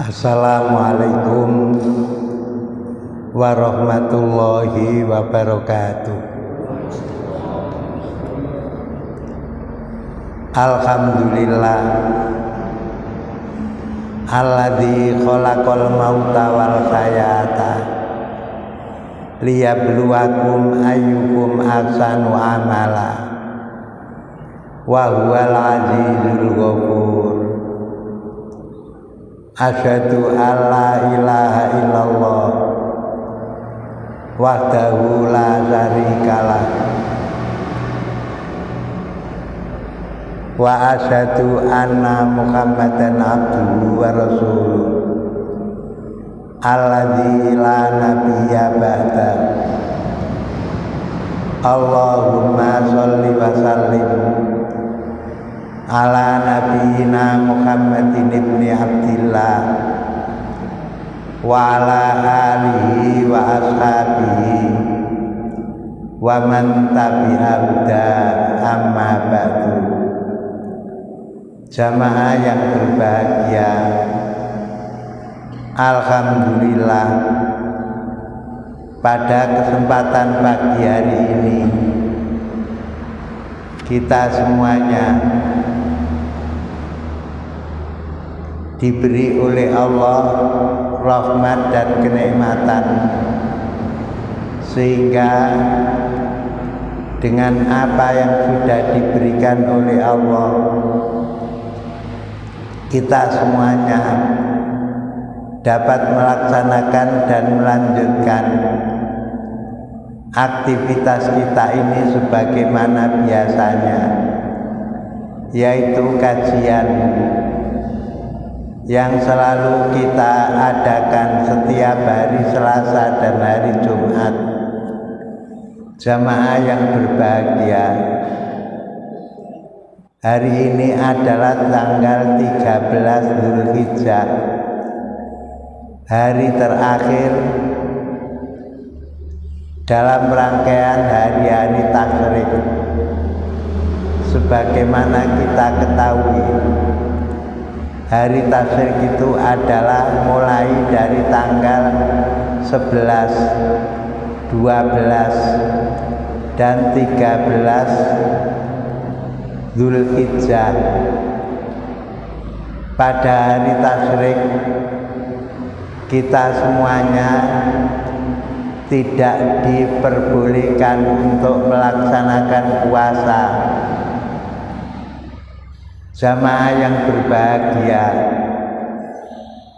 Assalamualaikum warahmatullahi wabarakatuh. Alhamdulillah alladzi khalaqal mauta wal hayata liyabluwakum ayyukum ahsanu amala wa huwal azizul ghafur. Asyhadu alla ilaha illallah wahdahu la syarikalah wa asyhadu anna Muhammadan abduhu wa rasuluh alladzi la nabiyya ba'da. Allahumma sholli wa sallim ala nabiyina Muhammadin ibni Abdillah wa ala alihi wa ashabihi wa man tabi'ahu amma ba'du. Jamaah yang berbahagia, alhamdulillah pada kesempatan pagi hari ini kita semuanya diberi oleh Allah rahmat dan kenikmatan, sehingga dengan apa yang sudah diberikan oleh Allah, kita semuanya dapat melaksanakan dan melanjutkan aktivitas kita ini sebagaimana biasanya, yaitu kajian yang selalu kita adakan setiap hari Selasa dan hari Jumat. Jamaah yang berbahagia, hari ini adalah tanggal 13 Dzulhijjah, hari terakhir dalam rangkaian hari-hari tasyrik. Sebagaimana kita ketahui, hari tasyrik itu adalah mulai dari tanggal 11, 12, dan 13 Dzulhijjah. Pada hari tasyrik kita semuanya tidak diperbolehkan untuk melaksanakan puasa. Jamaah yang berbahagia,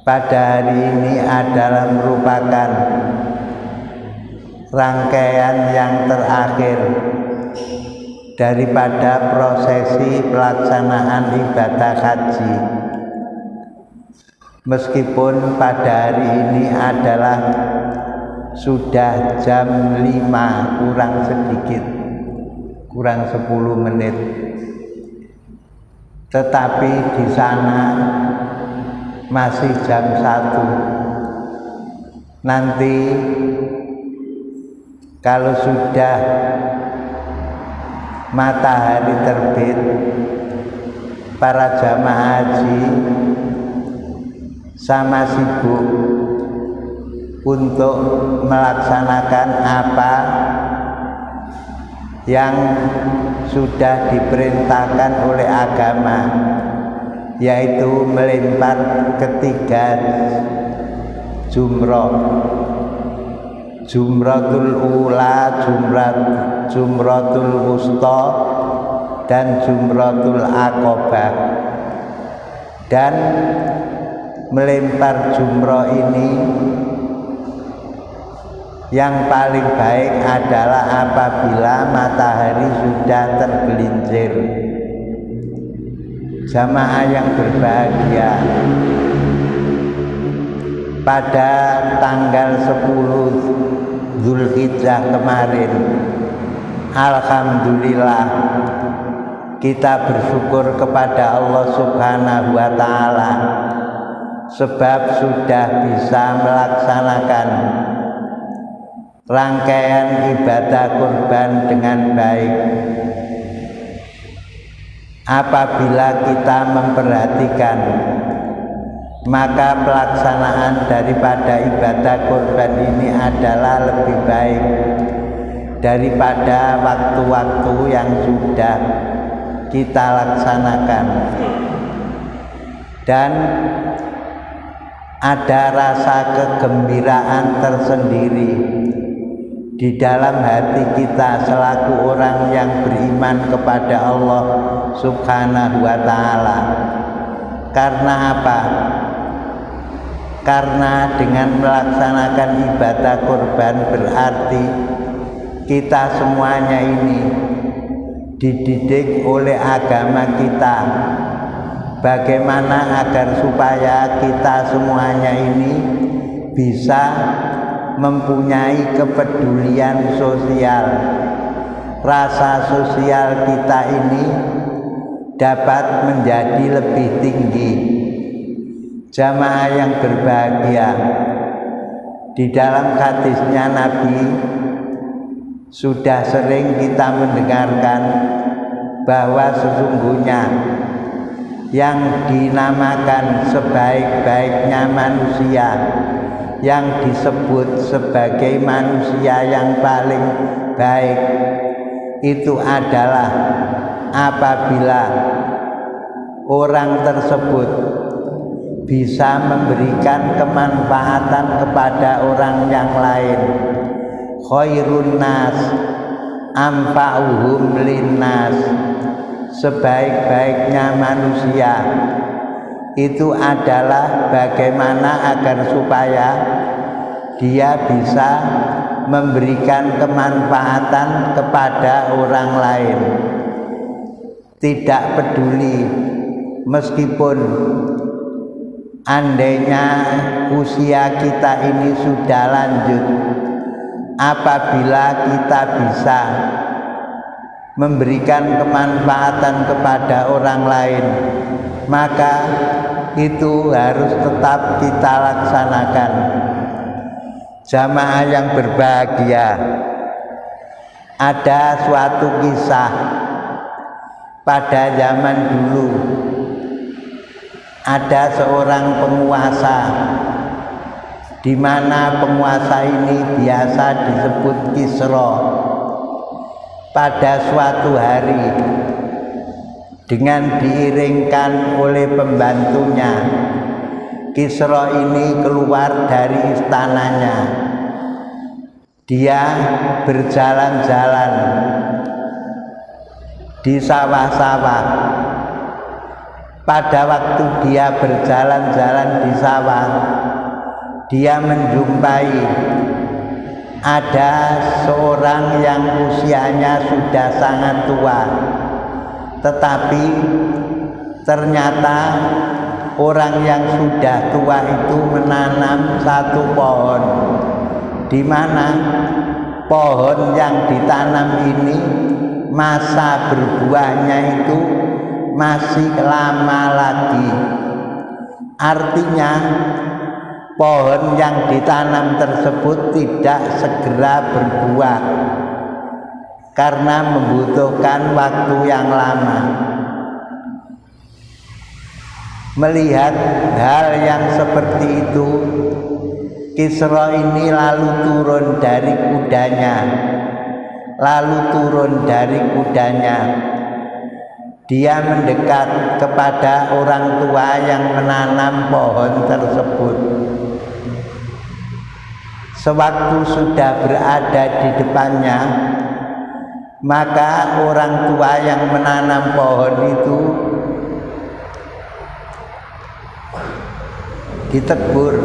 pada hari ini adalah merupakan rangkaian yang terakhir daripada prosesi pelaksanaan ibadah haji. Meskipun pada hari ini adalah sudah jam 5 kurang sedikit, kurang 10 menit, tetapi di sana masih jam 1. Nanti kalau sudah matahari terbit, para jamaah haji sama sibuk untuk melaksanakan apa yang sudah diperintahkan oleh agama, yaitu melempar ketiga jumroh, jumratul ula, jumratul wusta, dan jumratul aqobah. Dan melempar jumroh ini yang paling baik adalah apabila matahari sudah tergelincir. Jamaah yang berbahagia, pada tanggal 10 Dzulhijjah kemarin, alhamdulillah kita bersyukur kepada Allah Subhanahu wa Ta'ala sebab sudah bisa melaksanakan rangkaian ibadah kurban dengan baik. Apabila kita memperhatikan, maka pelaksanaan daripada ibadah kurban ini adalah lebih baik daripada waktu-waktu yang sudah kita laksanakan. Dan ada rasa kegembiraan tersendiri di dalam hati kita selaku orang yang beriman kepada Allah Subhanahu wa Ta'ala. Karena apa? Karena dengan melaksanakan ibadah kurban berarti kita semuanya ini dididik oleh agama kita bagaimana agar supaya kita semuanya ini bisa mempunyai kepedulian sosial. Rasa sosial kita ini dapat menjadi lebih tinggi. Jamaah yang berbahagia, di dalam hadisnya Nabi sudah sering kita mendengarkan bahwa sesungguhnya yang dinamakan sebaik-baiknya manusia, yang disebut sebagai manusia yang paling baik, itu adalah apabila orang tersebut bisa memberikan kemanfaatan kepada orang yang lain. Khairun nas anfa'uhum linnas. Sebaik-baiknya manusia itu adalah bagaimana agar supaya dia bisa memberikan kemanfaatan kepada orang lain. Tidak peduli meskipun andainya usia kita ini sudah lanjut, apabila kita bisa memberikan kemanfaatan kepada orang lain, maka itu harus tetap kita laksanakan. Jamaah yang berbahagia, ada suatu kisah pada zaman dulu. Ada seorang penguasa, di mana penguasa ini biasa disebut Kisra. Pada suatu hari, dengan diiringkan oleh pembantunya, Kisra ini keluar dari istananya. Dia berjalan-jalan di sawah-sawah. Pada waktu dia berjalan-jalan di sawah, dia menjumpai ada seorang yang usianya sudah sangat tua, tetapi ternyata orang yang sudah tua itu menanam satu pohon, di mana pohon yang ditanam ini masa berbuahnya itu masih lama lagi. Artinya pohon yang ditanam tersebut tidak segera berbuah karena membutuhkan waktu yang lama. Melihat hal yang seperti itu, Kisra ini lalu turun dari kudanya. Dia mendekat kepada orang tua yang menanam pohon tersebut. Sewaktu sudah berada di depannya, maka orang tua yang menanam pohon itu ditegur,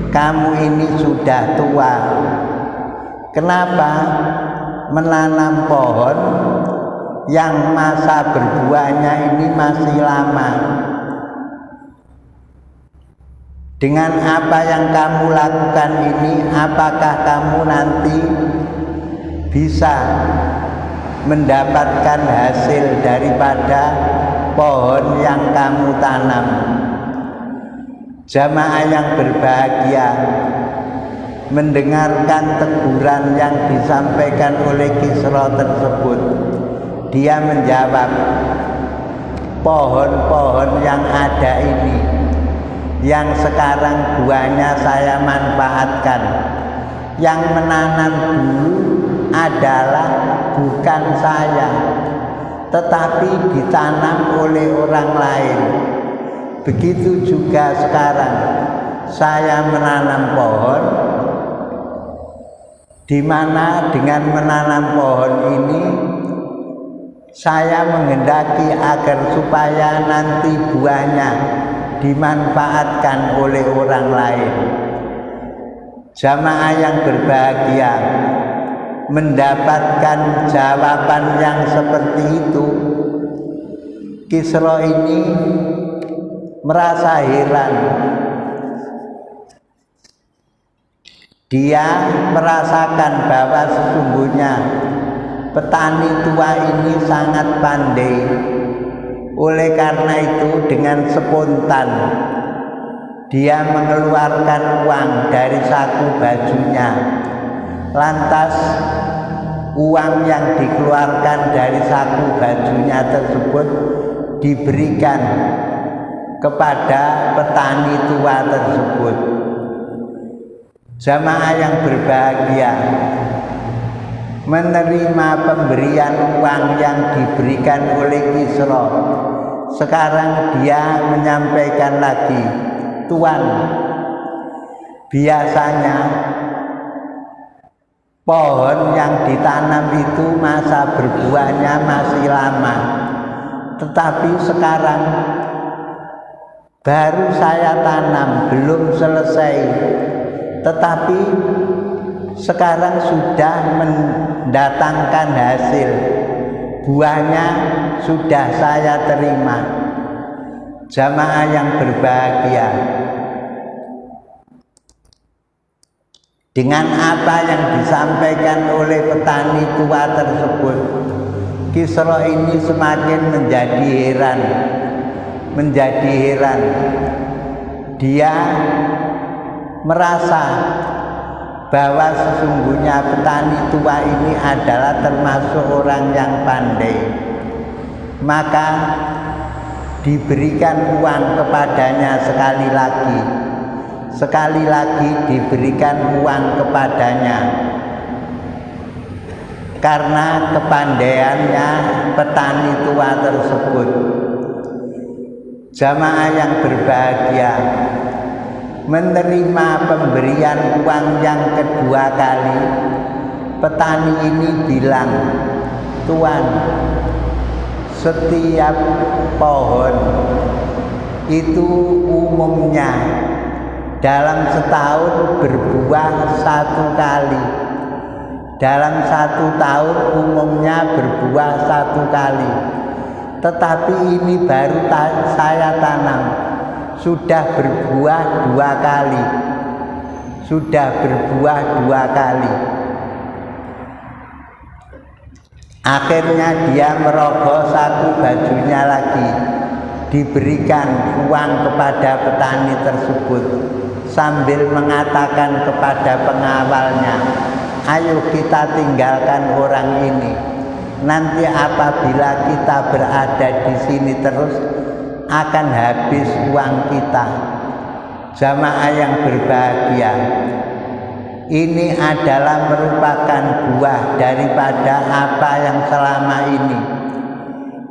"Kamu ini sudah tua, kenapa menanam pohon yang masa berbuahnya ini masih lama? Dengan apa yang kamu lakukan ini, apakah kamu nanti bisa mendapatkan hasil daripada pohon yang kamu tanam. Jamaah yang berbahagia, mendengarkan teguran yang disampaikan oleh Kisra tersebut, dia menjawab, pohon-pohon yang ada ini, yang sekarang buahnya saya manfaatkan, yang menanam dulu adalah bukan saya, tetapi ditanam oleh orang lain. Begitu juga sekarang saya menanam pohon, di mana dengan menanam pohon ini saya menghendaki agar supaya nanti buahnya dimanfaatkan oleh orang lain. Jamaah yang berbahagia, mendapatkan jawaban yang seperti itu, Kisra ini merasa heran. Dia merasakan bahwa sesungguhnya petani tua ini sangat pandai. Oleh karena itu dengan spontan dia mengeluarkan uang dari saku bajunya. Lantas uang yang dikeluarkan dari saku bajunya tersebut diberikan kepada petani tua tersebut. Jamaah yang berbahagia, menerima pemberian uang yang diberikan oleh Kisra. Sekarang dia menyampaikan lagi, Tuan, biasanya pohon yang ditanam itu masa berbuahnya masih lama, tetapi sekarang baru saya tanam, belum selesai, tetapi sekarang sudah mendatangkan hasil, buahnya sudah saya terima. Jamaah yang berbahagia, dengan apa yang disampaikan oleh petani tua tersebut, Kisra ini semakin menjadi heran. Dia merasa bahwa sesungguhnya petani tua ini adalah termasuk orang yang pandai. Maka diberikan uang kepadanya sekali lagi diberikan uang kepadanya, karena kepandaiannya petani tua tersebut. Jamaah yang berbahagia, menerima pemberian uang yang kedua kali, petani ini bilang, Tuan, setiap pohon itu umumnya dalam setahun berbuah 1 kali. Dalam 1 tahun umumnya berbuah 1 kali. Tetapi ini baru saya tanam, sudah berbuah 2 kali. Akhirnya dia merogoh saku bajunya lagi, diberikan uang kepada petani tersebut, sambil mengatakan kepada pengawalnya, ayo kita tinggalkan orang ini. Nanti apabila kita berada di sini terus, akan habis uang kita. Jamaah yang berbahagia, ini adalah merupakan buah daripada apa yang selama ini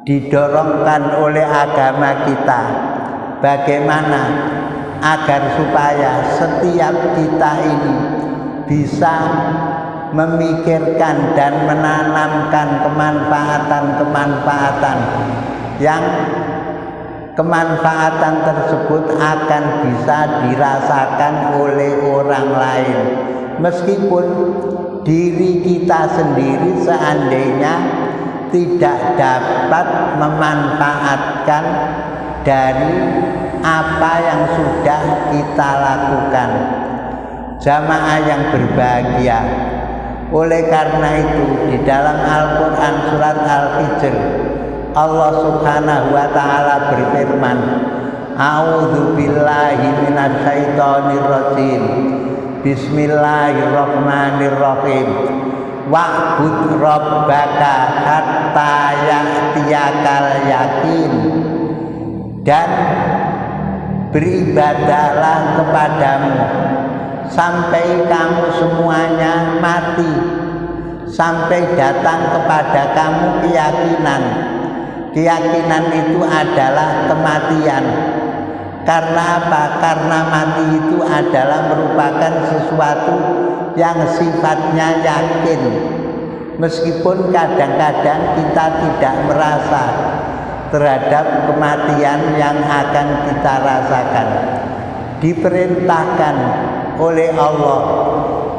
didorongkan oleh agama kita. Bagaimana agar supaya setiap kita ini bisa memikirkan dan menanamkan kemanfaatan yang kemanfaatan tersebut akan bisa dirasakan oleh orang lain. Meskipun diri kita sendiri seandainya tidak dapat memanfaatkan dari apa yang sudah kita lakukan. Jamaah yang berbahagia, Oleh karena itu di dalam Al-Quran surat Al-Hijr Allah subhanahu wa ta'ala berfirman, A'udzu billahi minasyaitonir rajim. Bismillahirrahmanirrahim. Wa'bud rabbaka hatta ya'tiyakal yakin. Dan beribadahlah kepadamu sampai kamu semuanya mati, sampai datang kepada kamu keyakinan. Keyakinan itu adalah kematian. Karena apa? Karena mati itu adalah merupakan sesuatu yang sifatnya yakin. Meskipun kadang-kadang kita tidak merasa terhadap kematian yang akan kita rasakan. Diperintahkan oleh Allah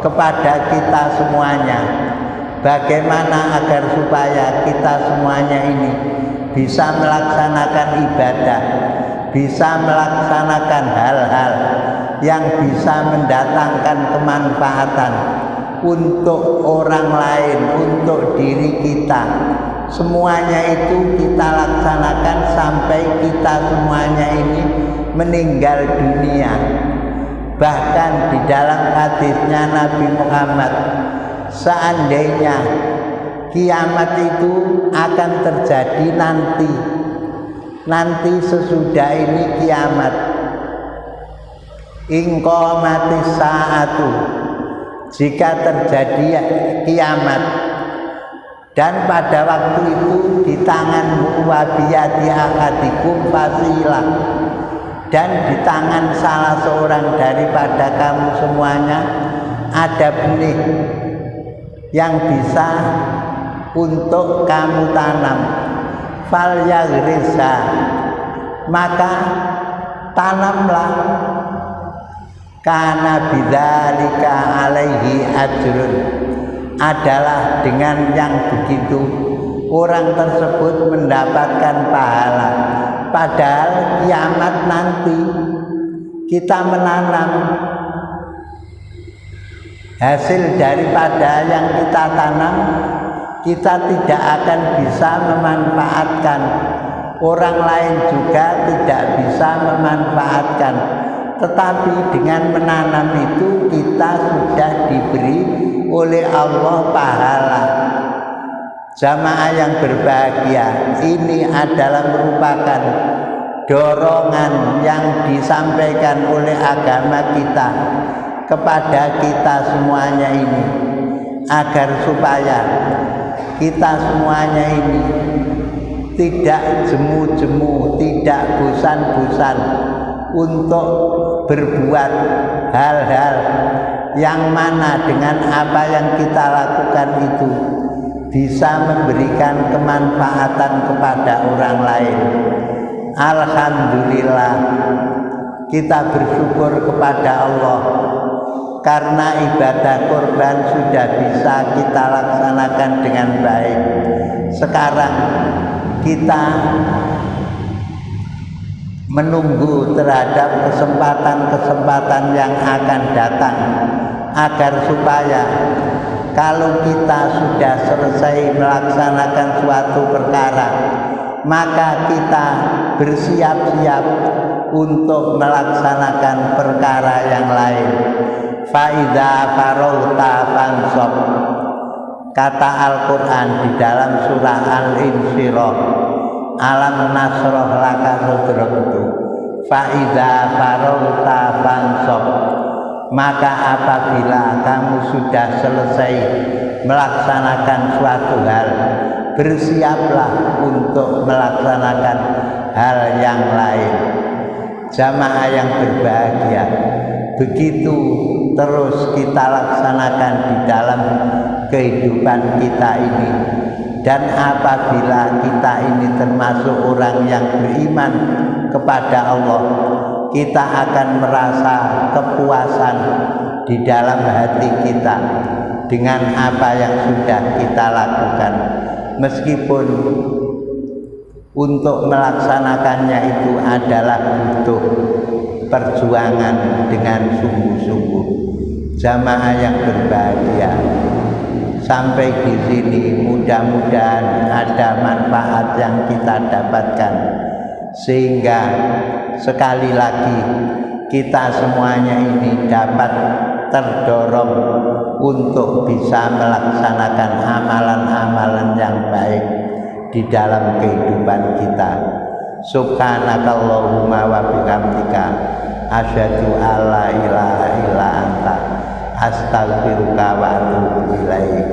kepada kita semuanya, bagaimana agar supaya kita semuanya ini bisa melaksanakan ibadah, bisa melaksanakan hal-hal yang bisa mendatangkan kemanfaatan untuk orang lain, untuk diri kita. Semuanya itu kita laksanakan sampai kita semuanya ini meninggal dunia. Bahkan di dalam hadisnya Nabi Muhammad, seandainya kiamat itu akan terjadi nanti sesudah ini kiamat, ingqamatis saatu, jika terjadi kiamat, dan pada waktu itu di tanganmu wa biyadi ahadikum fasilah, dan di tangan salah seorang daripada kamu semuanya ada benih yang bisa untuk kamu tanam. Fal yaghrisha, maka tanamlah. Kana bidzalika alaihi ajrun, adalah dengan yang begitu orang tersebut mendapatkan pahala. Padahal kiamat nanti kita menanam, hasil daripada yang kita tanam kita tidak akan bisa memanfaatkan, orang lain juga tidak bisa memanfaatkan. Tetapi dengan menanam itu kita sudah diberi oleh Allah pahala. Jamaah yang berbahagia, ini adalah merupakan dorongan yang disampaikan oleh agama kita kepada kita semuanya ini, agar supaya kita semuanya ini tidak jemu-jemu, tidak bosan-bosan untuk berbuat hal-hal yang mana dengan apa yang kita lakukan itu bisa memberikan kemanfaatan kepada orang lain. Alhamdulillah, kita bersyukur kepada Allah karena ibadah kurban sudah bisa kita laksanakan dengan baik. Sekarang kita menunggu terhadap kesempatan-kesempatan yang akan datang, agar supaya kalau kita sudah selesai melaksanakan suatu perkara, maka kita bersiap-siap untuk melaksanakan perkara yang lain. Fa'idza farauta fansab, kata Al-Quran di dalam surah Al-Insyirah, alam nasroh laka sadrak itu. Fa'idza farauta fansab, maka apabila kamu sudah selesai melaksanakan suatu hal, bersiaplah untuk melaksanakan hal yang lain. Jamaah yang berbahagia, begitu terus kita laksanakan di dalam kehidupan kita ini. Dan apabila kita ini termasuk orang yang beriman kepada Allah, kita akan merasa kepuasan di dalam hati kita dengan apa yang sudah kita lakukan. Meskipun untuk melaksanakannya itu adalah butuh perjuangan dengan sungguh-sungguh. Jamaah yang berbahagia, sampai di sini mudah-mudahan ada manfaat yang kita dapatkan, sehingga sekali lagi kita semuanya ini dapat terdorong untuk bisa melaksanakan amalan-amalan yang baik di dalam kehidupan kita. Subhanakallahumma wa bihamdika asyhadu alla ilaha illa anta astaghfiruka wa atubu ilaik.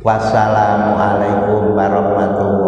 Wassalamualaikum warahmatullahi